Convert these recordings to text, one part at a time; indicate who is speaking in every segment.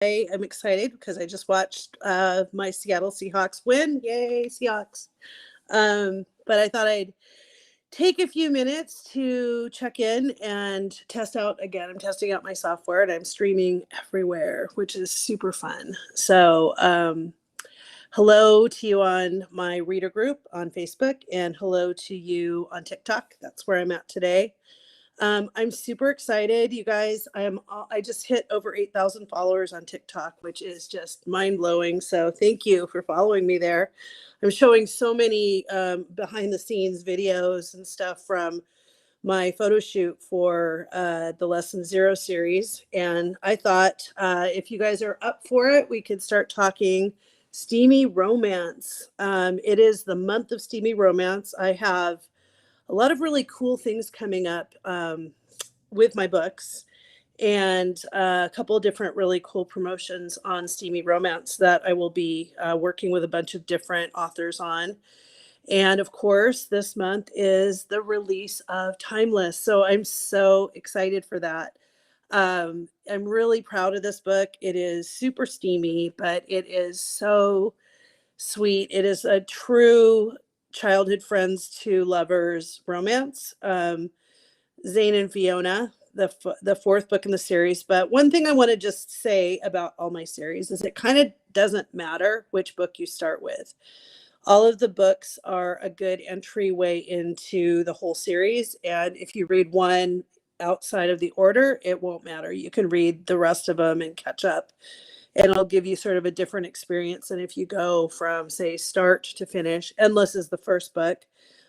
Speaker 1: I'm excited because I just watched my Seattle Seahawks win. Yay, Seahawks. But I thought I'd take a few minutes to check in and test out again. I'm testing out my software and I'm streaming everywhere, which is super fun. So, hello to you on my reader group on Facebook and hello to you on TikTok. That's where I'm at today. I'm super excited, you guys. I just hit over 8,000 followers on TikTok, which is just mind blowing. So thank you for following me there. I'm showing so many behind the scenes videos and stuff from my photo shoot for the Lesson Zero series. And I thought if you guys are up for it, we could start talking steamy romance. It is the month of steamy romance. I have a lot of really cool things coming up with my books and a couple of different really cool promotions on steamy romance that I will be working with a bunch of different authors on. And of course, this month is the release of Timeless. So I'm so excited for that. I'm really proud of this book. It is super steamy, but it is so sweet. It is a true childhood friends to lovers romance. Zane and Fiona, the fourth book in the series. But one thing I want to just say about all my series is it kind of doesn't matter which book you start with. All of the books are a good entryway into the whole series. And if you read one outside of the order, it won't matter. You can read the rest of them and catch up. And it'll give you sort of a different experience than if you go from, say, start to finish. Endless is the first book,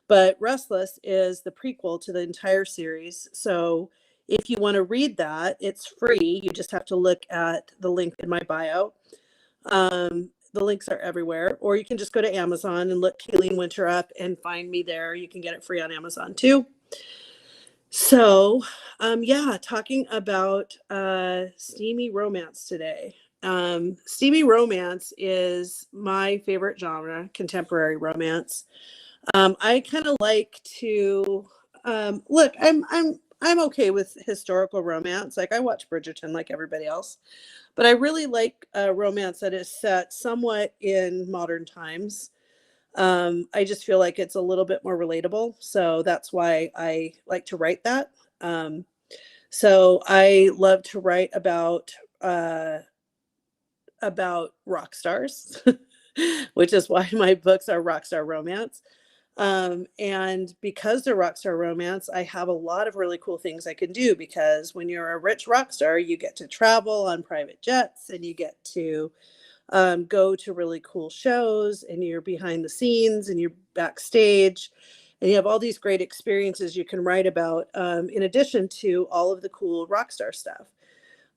Speaker 1: but Restless is the prequel to the entire series. So if you want to read that, it's free. You just have to look at the link in my bio. The links are everywhere. Or you can just go to Amazon and look Kaylene Winter up and find me there. You can get it free on Amazon too. So, talking about steamy romance today. Steamy romance is my favorite genre, contemporary romance. I kind of like to look. I'm okay with historical romance. Like I watch Bridgerton, like everybody else, but I really like romance that is set somewhat in modern times. I just feel like it's a little bit more relatable, so that's why I like to write that. So I love to write about rock stars, which is why my books are rock star romance. And because they're rock star romance, I have a lot of really cool things I can do because when you're a rich rock star, you get to travel on private jets and you get to go to really cool shows and you're behind the scenes and you're backstage and you have all these great experiences you can write about in addition to all of the cool rock star stuff.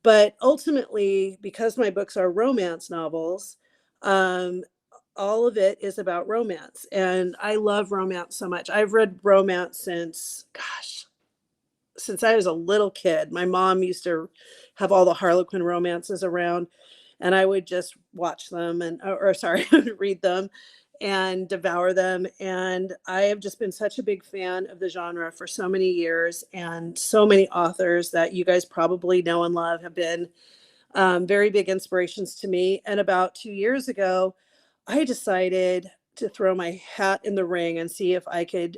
Speaker 1: But ultimately, because my books are romance novels, all of it is about romance. And I love romance so much. I've read romance since I was a little kid. My mom used to have all the Harlequin romances around, and I would just watch them read them and devour them. And I have just been such a big fan of the genre for so many years, and so many authors that you guys probably know and love have been very big inspirations to me. And about 2 years ago, I decided to throw my hat in the ring and see if I could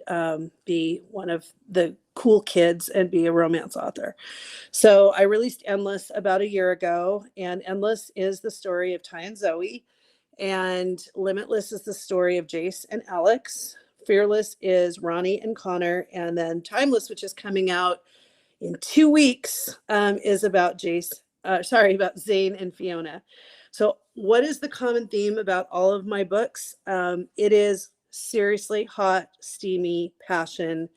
Speaker 1: be one of the cool kids and be a romance author. So I released Endless about a year ago, and Endless is the story of Ty and Zoe, and Limitless is the story of Jace and Alex. Fearless is Ronnie and Connor, and then Timeless, which is coming out in 2 weeks, is about about Zane and Fiona. So what is the common theme about all of my books? It is seriously hot, steamy passion,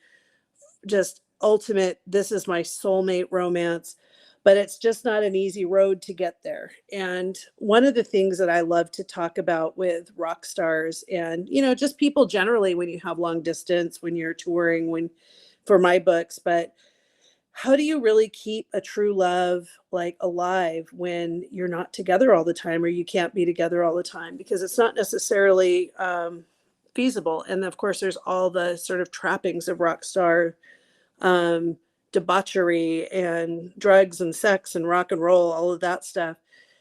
Speaker 1: just ultimate. This is my soulmate romance, but it's just not an easy road to get there. And one of the things that I love to talk about with rock stars and, just people generally when you have long distance, when you're touring, for my books, but how do you really keep a true love like alive when you're not together all the time or you can't be together all the time? Because it's not necessarily feasible. And of course, there's all the sort of trappings of rock star debauchery and drugs and sex and rock and roll, all of that stuff.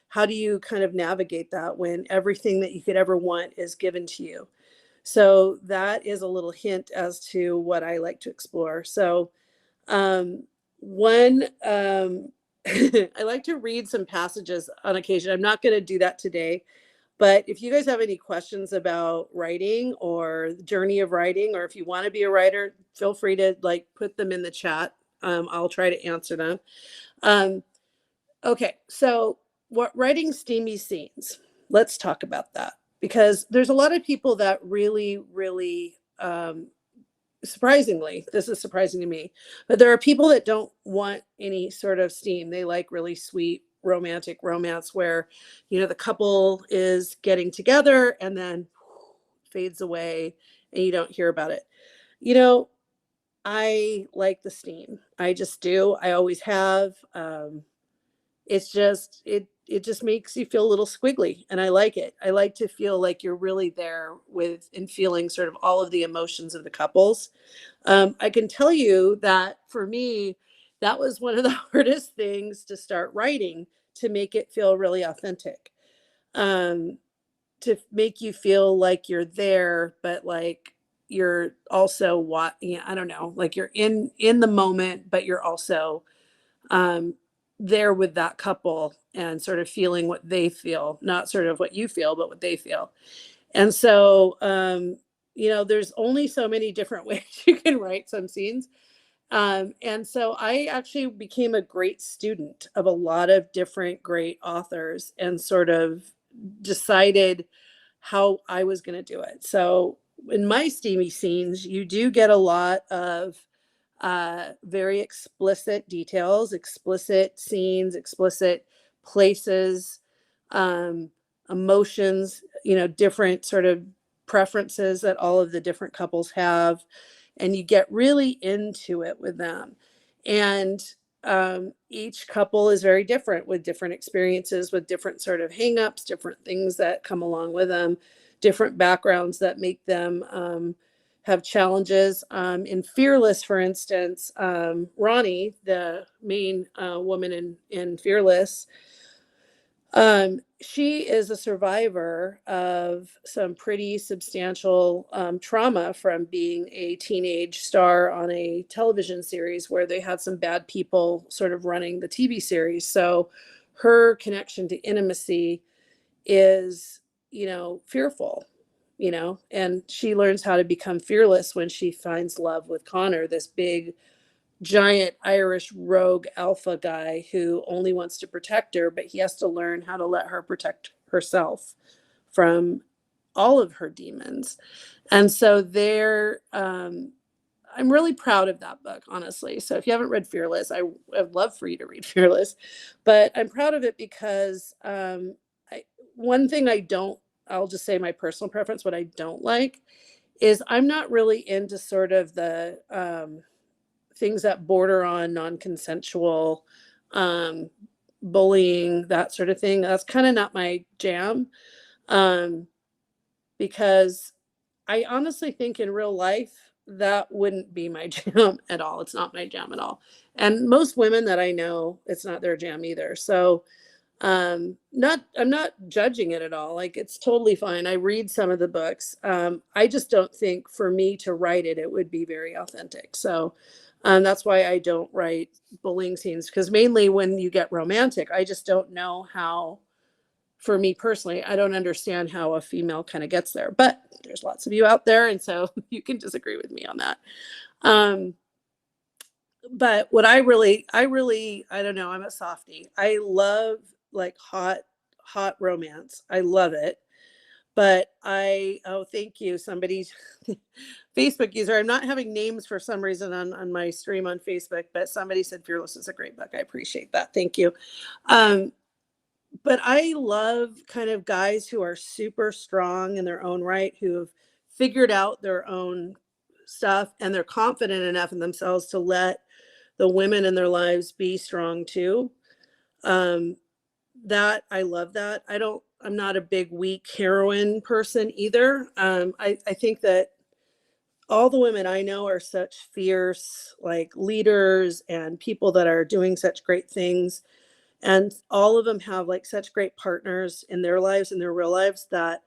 Speaker 1: how do you kind of navigate that when everything that you could ever want is given to you? So that is a little hint as to what I like to explore. So um, one, I like to read some passages on occasion. I'm not going to do that today, but if you guys have any questions about writing or the journey of writing, or if you want to be a writer, feel free to like put them in the chat. I'll try to answer them. Um, okay, so what writing steamy scenes? Let's talk about that because there's a lot of people that really, really surprisingly, this is surprising to me, but there are people that don't want any sort of steam. They like really sweet romantic romance where, you know, the couple is getting together and then fades away and you don't hear about it. You know, I like the steam. I just do. I always have. It's just it just makes you feel a little squiggly and I like it. I like to feel like you're really there with and feeling sort of all of the emotions of the couples. I can tell you that for me, that was one of the hardest things to start writing to make it feel really authentic. Um, to make you feel like you're there, but like you're also what, yeah, I don't know, like you're in the moment, but you're also um, there with that couple and sort of feeling what they feel, not sort of what you feel, but what they feel. And so, you know, there's only so many different ways you can write some scenes. And so I actually became a great student of a lot of different great authors and sort of decided how I was going to do it. So in my steamy scenes, you do get a lot of very explicit details, explicit scenes, explicit places, um, emotions, you know, different sort of preferences that all of the different couples have. And you get really into it with them. And each couple is very different with different experiences, with different sort of hangups, different things that come along with them, different backgrounds that make them have challenges. In Fearless, for instance, Ronnie, the main woman in Fearless, she is a survivor of some pretty substantial trauma from being a teenage star on a television series where they had some bad people sort of running the TV series. So her connection to intimacy is, you know, fearful, you know, and she learns how to become fearless when she finds love with Connor, this big, giant Irish rogue alpha guy who only wants to protect her, but he has to learn how to let her protect herself from all of her demons. And so I'm really proud of that book, honestly. So if you haven't read Fearless, I'd love for you to read Fearless, but I'm proud of it because one thing I'll just say my personal preference, what I don't like is I'm not really into sort of the things that border on non-consensual um, bullying, that sort of thing. That's kind of not my jam um, because I honestly think in real life that wouldn't be my jam at all. It's not my jam at all. And most women that I know, it's not their jam either. So not I'm not judging it at all. Like it's totally fine. I read some of the books. I just don't think for me to write it, it would be very authentic. So that's why I don't write bullying scenes because mainly when you get romantic, I just don't know how, for me personally, I don't understand how a female kind of gets there. But there's lots of you out there, and so you can disagree with me on that. Um, but what I don't know, I'm a softie. I love like hot romance. I love it. But oh, thank you. Somebody's Facebook user. I'm not having names for some reason on my stream on Facebook, but somebody said Fearless is a great book. I appreciate that. Thank you. Um, but I love kind of guys who are super strong in their own right, who have figured out their own stuff and they're confident enough in themselves to let the women in their lives be strong too. Um, that I love that. I'm not a big weak heroine person either. I think that all the women I know are such fierce like leaders and people that are doing such great things. And all of them have like such great partners in their lives, in their real lives, that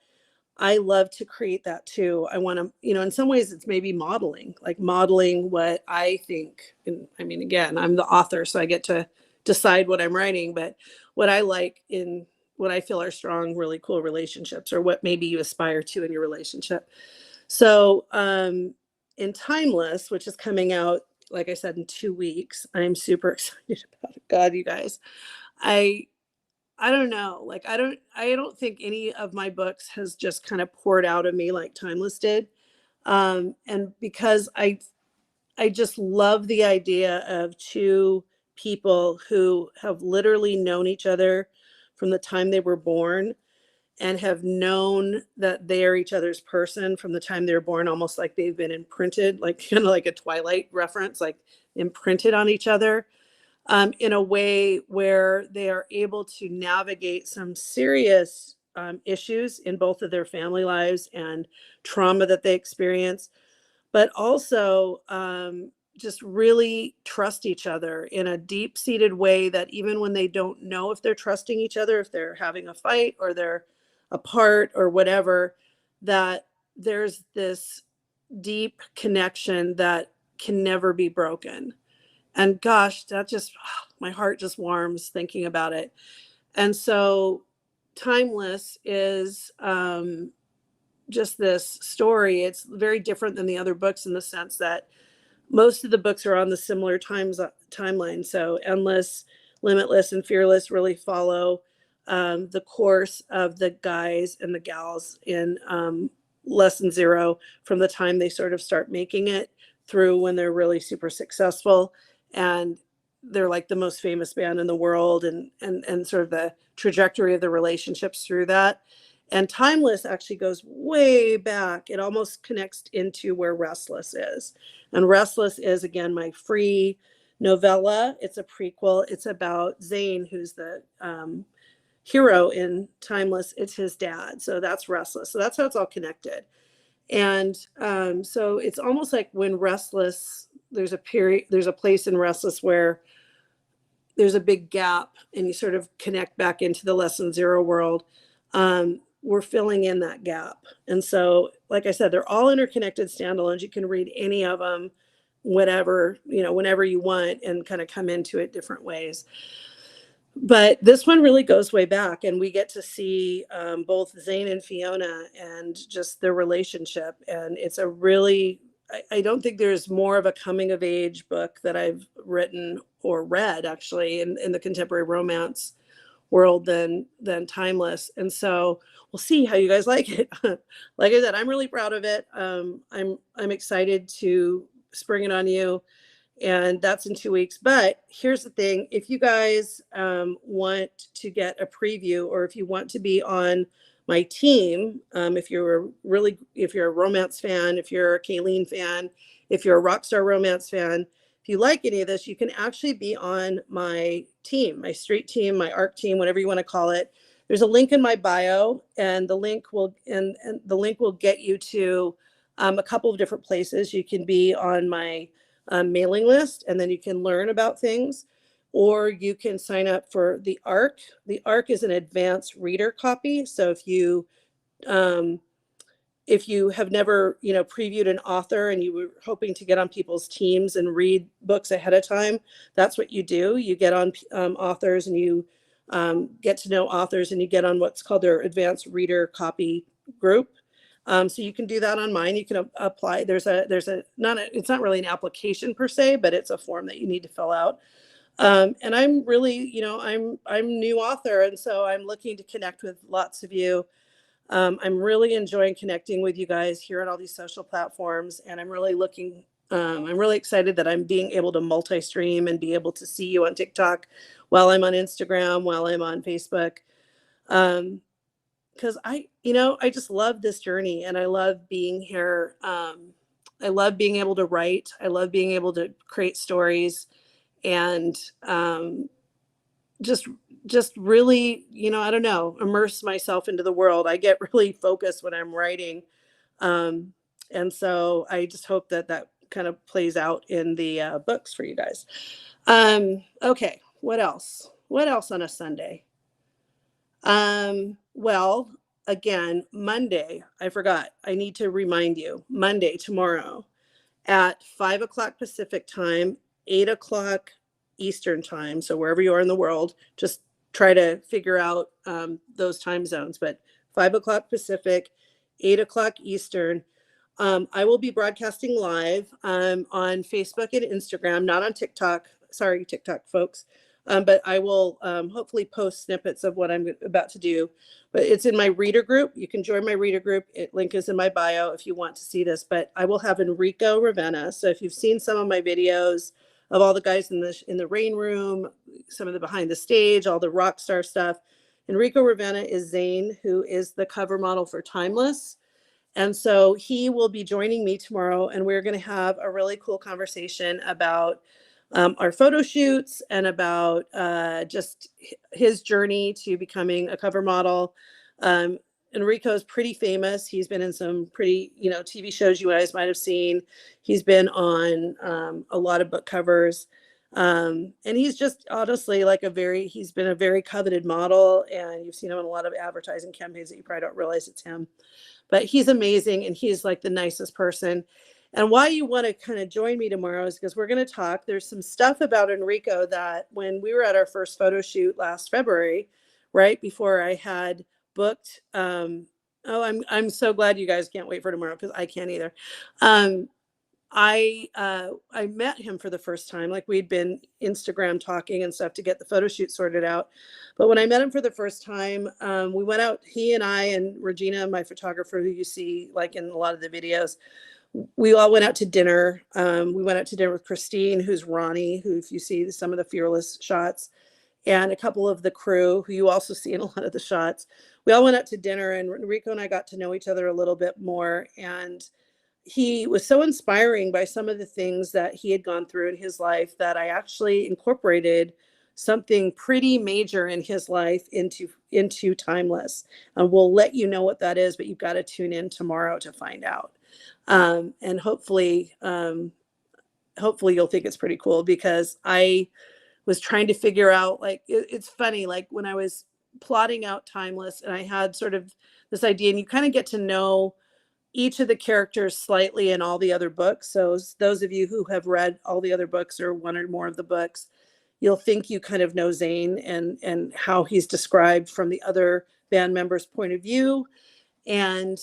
Speaker 1: I love to create that too. I want to, in some ways it's maybe modeling, like modeling what I think. And I mean, again, I'm the author, so I get to decide what I'm writing, but what I like in what I feel are strong, really cool relationships, or what maybe you aspire to in your relationship. So, in Timeless, which is coming out, like I said, in 2 weeks, I'm super excited about it. God, you guys, I I don't know. Like I don't think any of my books has just kind of poured out of me like Timeless did. And because I just love the idea of two people who have literally known each other from the time they were born, and have known that they are each other's person from the time they were born, almost like they've been imprinted, like kind of like a Twilight reference, like imprinted on each other, in a way where they are able to navigate some serious issues in both of their family lives and trauma that they experience, but also just really trust each other in a deep seated way, that even when they don't know if they're trusting each other, if they're having a fight or they're apart or whatever, that there's this deep connection that can never be broken. And gosh, that just, my heart just warms thinking about it. And so Timeless is just this story. It's very different than the other books in the sense that most of the books are on the similar timeline. So Endless, Limitless, and Fearless really follow the course of the guys and the gals in Lesson Zero, from the time they sort of start making it through when they're really super successful, and they're like the most famous band in the world, and sort of the trajectory of the relationships through that. And Timeless actually goes way back. It almost connects into where Restless is. And Restless is, again, my free novella. It's a prequel. It's about Zane, who's the hero in Timeless. It's his dad. So that's Restless. So that's how it's all connected. And so it's almost like when Restless, there's a period, there's a place in Restless where there's a big gap and you sort of connect back into the Lesson Zero world. We're filling in that gap. And so, like I said, they're all interconnected standalones. You can read any of them, whatever, whenever you want, and kind of come into it different ways. But this one really goes way back, and we get to see both Zane and Fiona and just their relationship. And it's a really, I don't think there's more of a coming of age book that I've written or read, actually, in the contemporary romance world than Timeless. And so we'll see how you guys like it. Like I said, I'm really proud of it. I'm excited to spring it on you, and that's in 2 weeks. But here's the thing: if you guys want to get a preview, or if you want to be on my team, if you're a romance fan, if you're a Kaylene fan, if you're a Rockstar Romance fan, if you like any of this, you can actually be on my team, my street team, my ARC team, whatever you want to call it. There's a link in my bio, and the link will get you to a couple of different places. You can be on my mailing list, and then you can learn about things, or you can sign up for the ARC. The ARC is an advanced reader copy. So if you have never, previewed an author and you were hoping to get on people's teams and read books ahead of time, that's what you do. You get on authors, and you get to know authors, and you get on what's called their advanced reader copy group. So you can do that on mine. You can apply. It's not really an application per se, but it's a form that you need to fill out. And I'm really, I'm new author, and so I'm looking to connect with lots of you. I'm really enjoying connecting with you guys here on all these social platforms, and I'm really excited that I'm being able to multi-stream and be able to see you on TikTok while I'm on Instagram, while I'm on Facebook. Because I just love this journey, and I love being here. I love being able to write. I love being able to create stories, and just really, I don't know, immerse myself into the world. I get really focused when I'm writing. And so I just hope that kind of plays out in the books for you guys. Okay, what else? What else on a Sunday? Well, again, Monday, I forgot. I need to remind you, Monday, tomorrow at 5 o'clock Pacific time, 8 o'clock Eastern time. So wherever you are in the world, just try to figure out those time zones. But 5 o'clock Pacific, 8 o'clock Eastern. I will be broadcasting live on Facebook and Instagram, not on TikTok. Sorry, TikTok folks. But I will hopefully post snippets of what I'm about to do. But it's in my reader group. You can join my reader group. Link is in my bio if you want to see this. But I will have Enrico Ravenna. So if you've seen some of my videos of all the guys in the rain room, some of the behind the stage, all the rock star stuff, Enrico Ravenna is Zane, who is the cover model for Timeless. And so he will be joining me tomorrow, and we're going to have a really cool conversation about our photo shoots and about just his journey to becoming a cover model. Enrico is pretty famous. He's been in some pretty, TV shows you guys might have seen. He's been on a lot of book covers. And he's just honestly he's been a very coveted model, and you've seen him in a lot of advertising campaigns that you probably don't realize it's him. But he's amazing, and he's like the nicest person. And why you want to kind of join me tomorrow is because we're going to talk. There's some stuff about Enrico that when we were at our first photo shoot last February, right before I had booked. I'm so glad you guys can't wait for tomorrow, because I can't either. I met him for the first time. Like, we'd been Instagram talking and stuff to get the photo shoot sorted out. But when I met him for the first time, we went out, he and I and Regina, my photographer, who you see like in a lot of the videos, we all went out to dinner. We went out to dinner with Christine, who's Ronnie, who, if you see some of the Fearless shots, and a couple of the crew who you also see in a lot of the shots. We all went out to dinner, and Enrico and I got to know each other a little bit more. And he was so inspiring by some of the things that he had gone through in his life that I actually incorporated something pretty major in his life into Timeless. And we'll let you know what that is, but you've got to tune in tomorrow to find out. And hopefully you'll think it's pretty cool, because I was trying to figure out, like, it's funny, like when I was plotting out Timeless, and I had sort of this idea, and you kind of get to know each of the characters slightly in all the other books. So those of you who have read all the other books or one or more of the books, you'll think you kind of know Zane and how he's described from the other band members' point of view. And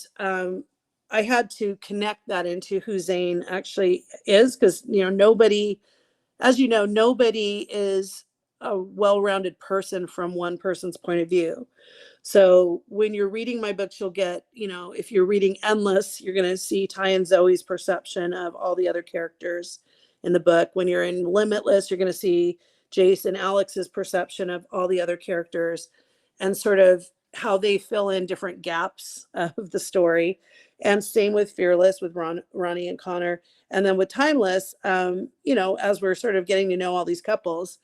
Speaker 1: I had to connect that into who Zane actually is, because nobody is a well-rounded person from one person's point of view. So when you're reading my books, you'll get, if you're reading Endless, you're going to see Ty and Zoe's perception of all the other characters in the book. When you're in Limitless, you're going to see Jace and Alex's perception of all the other characters, and sort of how they fill in different gaps of the story. And same with Fearless, with Ronnie and Connor. And then with Timeless, as we're sort of getting to know all these couples,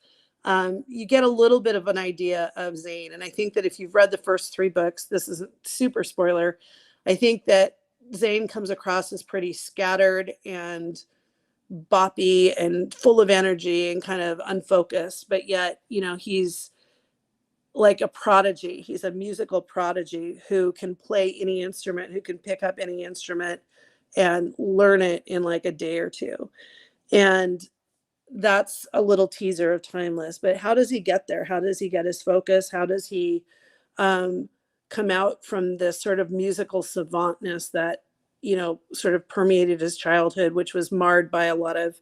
Speaker 1: you get a little bit of an idea of Zane. And I think that if you've read the first 3 books, this isn't super spoiler, I think that Zane comes across as pretty scattered and boppy and full of energy and kind of unfocused, but yet, he's like a prodigy. He's a musical prodigy who can play any instrument, who can pick up any instrument and learn it in like a day or two. And that's a little teaser of Timeless. But how does he get there? How does he get his focus? How does he come out from this sort of musical savantness that, sort of permeated his childhood, which was marred by a lot of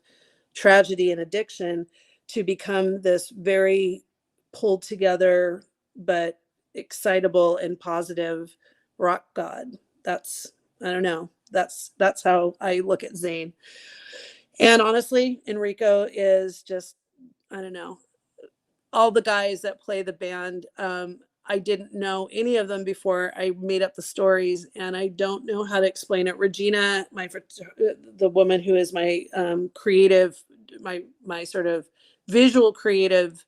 Speaker 1: tragedy and addiction, to become this very pulled together but excitable and positive rock god? I don't know. That's how I look at Zane. And honestly, Enrico is just, I don't know, all the guys that play the band. I didn't know any of them before I made up the stories, and I don't know how to explain it. Regina, the woman who is my creative, my sort of visual creative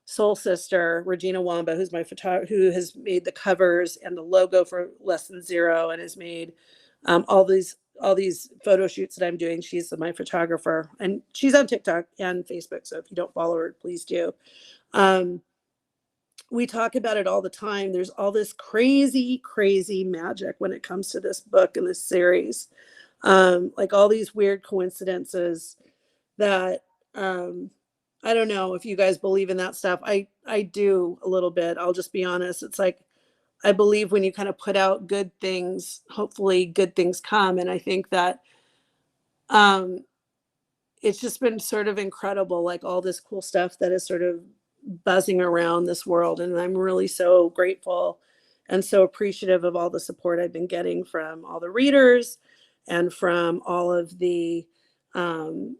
Speaker 1: soul sister, Regina Wamba, who's my who has made the covers and the logo for Less Than Zero, and has made all these photo shoots that I'm doing. She's my photographer, and she's on TikTok and Facebook. So if you don't follow her, please do. we talk about it all the time. There's all this crazy, crazy magic when it comes to this book and this series. Like all these weird coincidences that I don't know if you guys believe in that stuff. I do a little bit. I'll just be honest. It's like I believe when you kind of put out good things, hopefully good things come. And I think that um it's just been sort of incredible, like all this cool stuff that is sort of buzzing around this world. And I'm really so grateful and so appreciative of all the support I've been getting from all the readers and from all of the um,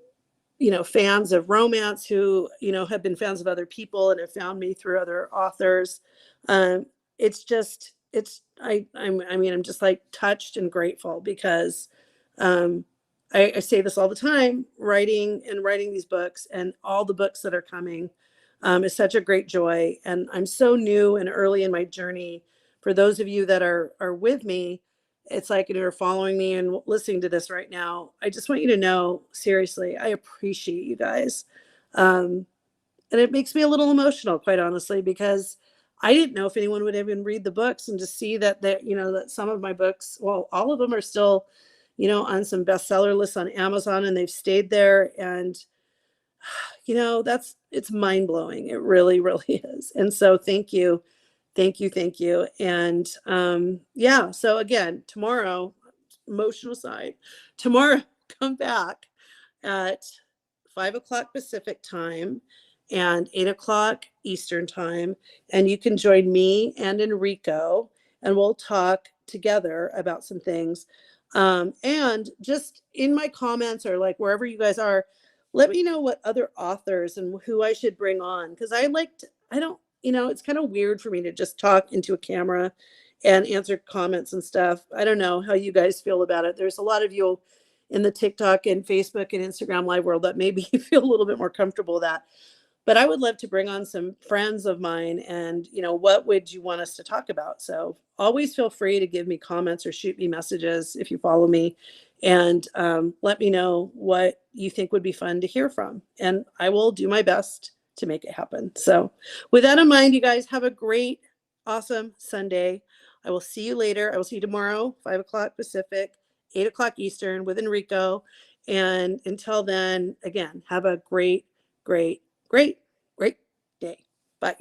Speaker 1: fans of romance who, have been fans of other people and have found me through other authors. Um, it's just, I'm just like touched and grateful because um, I say this all the time, writing these books and all the books that are coming is such a great joy. And I'm so new and early in my journey. For those of you that are with me, it's like you're following me and listening to this right now. I just want you to know, seriously, I appreciate you guys. Um, and it makes me a little emotional, quite honestly, because I didn't know if anyone would even read the books, and to see that that some of my books, well, all of them are still, on some bestseller lists on Amazon, and they've stayed there. And it's mind blowing. It really, really is. And so thank you. Thank you. Thank you. And yeah, so again, tomorrow, emotional side, tomorrow, come back at 5 o'clock Pacific time and 8 o'clock Eastern time. And you can join me and Enrico, and we'll talk together about some things. And just in my comments or like wherever you guys are, let me know what other authors and who I should bring on. Because I don't, it's kind of weird for me to just talk into a camera and answer comments and stuff. I don't know how you guys feel about it. There's a lot of you in the TikTok and Facebook and Instagram live world that maybe feel a little bit more comfortable with that. But I would love to bring on some friends of mine and, what would you want us to talk about? So always feel free to give me comments or shoot me messages if you follow me, and let me know what you think would be fun to hear from. And I will do my best to make it happen. So with that in mind, you guys have a great, awesome Sunday. I will see you later. I will see you tomorrow, 5 o'clock Pacific, 8 o'clock Eastern with Enrico. And until then, again, have a great, great, great, great day. Bye.